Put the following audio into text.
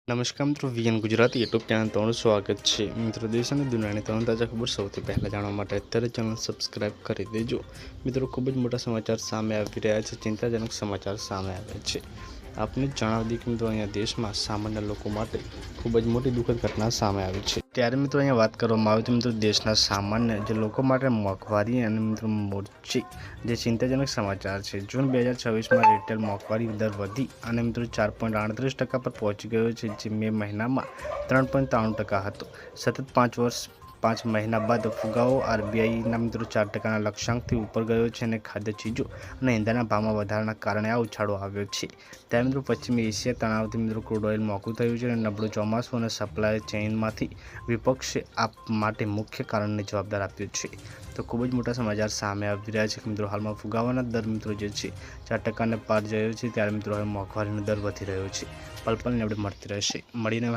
નમસ્કાર મિત્રો, VN Gujarati YouTube channel તમારું સ્વાગત છે। મિત્રો, દેશ અને દુનિયાની તમામ તાજા ખબર સૌથી પહેલાં જાણવા માટે અત્યારે ચેનલ સબસ્ક્રાઇબ કરી દેજો। મિત્રો, ખૂબ જ મોટા સમાચાર સામે આવી રહ્યા છે, ચિંતાજનક સમાચાર સામે આવ્યા છે। આપને જણાવી દઈએ કે મિત્રો, અહીંયા દેશમાં સામાન્ય લોકો માટે ખૂબ જ મોટી દુઃખદ ઘટના સામે આવી છે। ત્યારે મિત્રો, અહીંયા વાત કરવામાં આવે તો મિત્રો, દેશના સામાન્ય જે લોકો માટે મોંઘવારી અને મિત્રો મોરચે જે ચિંતાજનક સમાચાર છે। જૂન 2026માં રિટેલ મોંઘવારી દર વધી અને મિત્રો 4.38% પર પહોંચી ગયો છે, જે મે મહિનામાં 3.93% હતો। સતત 5 મહિના બાદ ફુગાવો આરબીઆઈના મિત્રો 4%ના લક્ષ્યાંકથી ઉપર ગયો છે અને ખાદ્ય ચીજો અને ઈંધણના ભાવમાં વધારાના કારણે આ ઉછાળો આવ્યો છે। ત્યારે મિત્રો, પશ્ચિમી એશિયા તણાવથી મિત્રો ક્રૂડ ઓઇલ મોંઘું થયું છે અને નબળું ચોમાસું અને સપ્લાય ચેઇનમાંથી વિપક્ષે આ માટે મુખ્ય કારણને જવાબદાર આપ્યો છે। તો ખૂબ જ મોટા સમાચાર સામે આવી રહ્યા છે કે મિત્રો, હાલમાં ફુગાવાના દર મિત્રો જે છે 4%ને પાર જયો છે। ત્યારે મિત્રો, હવે મોંઘવારીનો દર વધી રહ્યો છે। પલ પલની અપડેટ મળતી રહેશે। મળીને